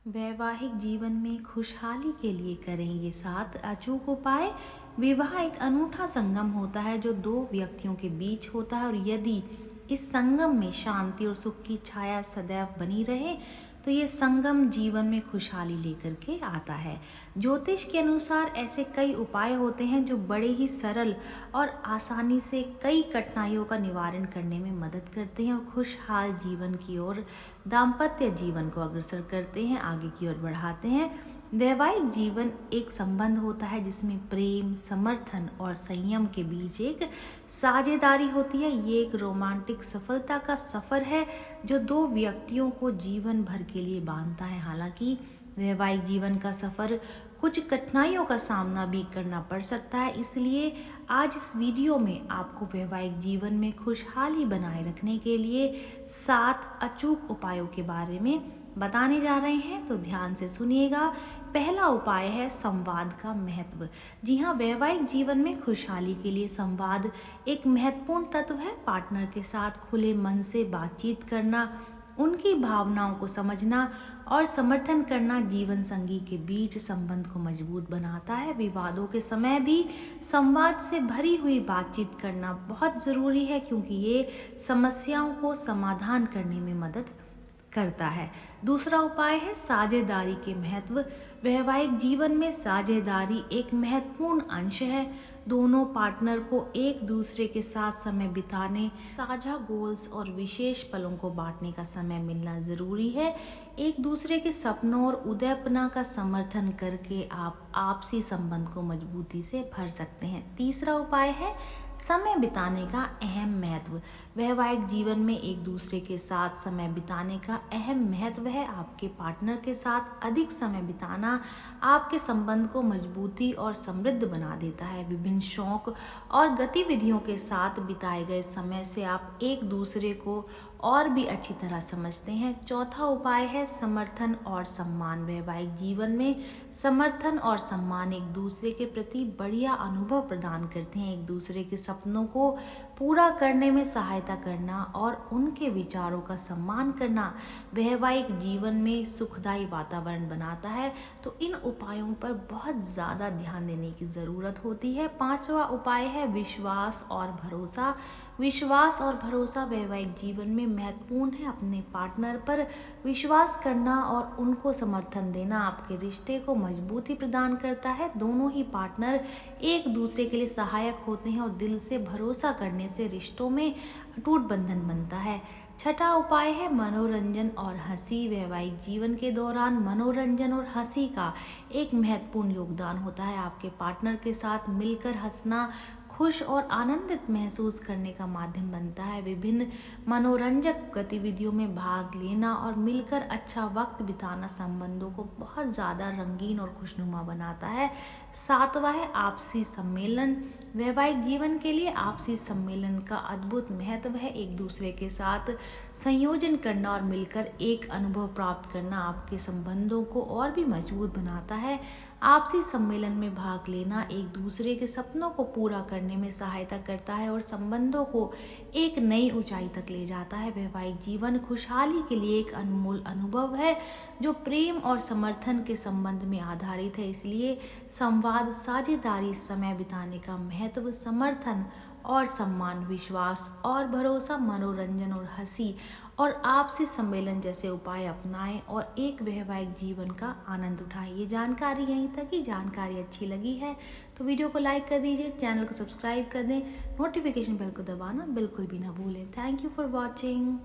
वैवाहिक जीवन में खुशहाली के लिए करें ये 7 अचूक उपाय। विवाह एक अनूठा संगम होता है जो दो व्यक्तियों के बीच होता है, और यदि इस संगम में शांति और सुख की छाया सदैव बनी रहे तो ये संगम जीवन में खुशहाली लेकर के आता है। ज्योतिष के अनुसार ऐसे कई उपाय होते हैं जो बड़े ही सरल और आसानी से कई कठिनाइयों का निवारण करने में मदद करते हैं और खुशहाल जीवन की ओर, दाम्पत्य जीवन को अग्रसर करते हैं, आगे की ओर बढ़ाते हैं। वैवाहिक जीवन एक संबंध होता है जिसमें प्रेम, समर्थन और संयम के बीच एक साझेदारी होती है। ये एक रोमांटिक सफलता का सफर है जो दो व्यक्तियों को जीवन भर के लिए बांधता है। हालांकि वैवाहिक जीवन का सफर कुछ कठिनाइयों का सामना भी करना पड़ सकता है, इसलिए आज इस वीडियो में आपको वैवाहिक जीवन में खुशहाली बनाए रखने के लिए 7 अचूक उपायों के बारे में बताने जा रहे हैं, तो ध्यान से सुनिएगा। पहला उपाय है संवाद का महत्व। जी हाँ, वैवाहिक जीवन में खुशहाली के लिए संवाद एक महत्वपूर्ण तत्व है। पार्टनर के साथ खुले मन से बातचीत करना, उनकी भावनाओं को समझना और समर्थन करना जीवन संगी के बीच संबंध को मजबूत बनाता है। विवादों के समय भी संवाद से भरी हुई बातचीत करना बहुत ज़रूरी है, क्योंकि ये समस्याओं को समाधान करने में मदद करता है। दूसरा उपाय है साझेदारी के महत्व। वैवाहिक जीवन में साझेदारी एक महत्वपूर्ण अंश है। दोनों पार्टनर को एक दूसरे के साथ समय बिताने, साझा गोल्स और विशेष पलों को बांटने का समय मिलना जरूरी है। एक दूसरे के सपनों और उद्दीपना का समर्थन करके आप आपसी संबंध को मजबूती से भर सकते हैं। तीसरा उपाय है समय बिताने का अहम महत्व। वैवाहिक जीवन में एक दूसरे के साथ समय बिताने का अहम महत्व है। आपके पार्टनर के साथ अधिक समय बिताना आपके संबंध को मजबूती और समृद्ध बना देता है। विभिन्न शौक और गतिविधियों के साथ बिताए गए समय से आप एक दूसरे को और भी अच्छी तरह समझते हैं। चौथा उपाय है समर्थन और सम्मान। वैवाहिक जीवन में समर्थन और सम्मान एक दूसरे के प्रति बढ़िया अनुभव प्रदान करते हैं। एक दूसरे के सपनों को पूरा करने में सहायता करना और उनके विचारों का सम्मान करना वैवाहिक जीवन में सुखदायी वातावरण बनाता है। तो इन उपायों पर बहुत ज़्यादा ध्यान देने की ज़रूरत होती है। पांचवा उपाय है विश्वास और भरोसा। विश्वास और भरोसा वैवाहिक जीवन में महत्वपूर्ण है। अपने पार्टनर पर विश्वास करना और उनको समर्थन देना आपके रिश्ते को मजबूती प्रदान करता है। दोनों ही पार्टनर एक दूसरे के लिए सहायक होते हैं और दिल से भरोसा करने से रिश्तों में अटूट बंधन बनता है। छठा उपाय है मनोरंजन और हंसी। वैवाहिक जीवन के दौरान मनोरंजन और हंसी का एक महत्वपूर्ण योगदान होता है। आपके पार्टनर के साथ मिलकर हंसना खुश और आनंदित महसूस करने का माध्यम बनता है। विभिन्न मनोरंजक गतिविधियों में भाग लेना और मिलकर अच्छा वक्त बिताना संबंधों को बहुत ज़्यादा रंगीन और खुशनुमा बनाता है। सातवां है आपसी सम्मेलन। वैवाहिक जीवन के लिए आपसी सम्मेलन का अद्भुत महत्व है। एक दूसरे के साथ संयोजन करना और मिलकर एक अनुभव प्राप्त करना आपके संबंधों को और भी मजबूत बनाता है। आपसी सम्मेलन में भाग लेना एक दूसरे के सपनों को पूरा करने में सहायता करता है और संबंधों को एक नई ऊंचाई तक ले जाता है। वैवाहिक जीवन खुशहाली के लिए एक अनमोल अनुभव है जो प्रेम और समर्थन के संबंध में आधारित है। इसलिए संवाद, साझेदारी, समय बिताने का महत्व, समर्थन और सम्मान, विश्वास और भरोसा, मनोरंजन और हंसी और आपसी सम्मेलन जैसे उपाय अपनाएं और एक वैवाहिक जीवन का आनंद उठाएं। ये जानकारी यहीं तक ही। जानकारी अच्छी लगी है तो वीडियो को लाइक कर दीजिए, चैनल को सब्सक्राइब कर दें, नोटिफिकेशन बेल को दबाना बिल्कुल भी ना भूलें। Thank you for watching.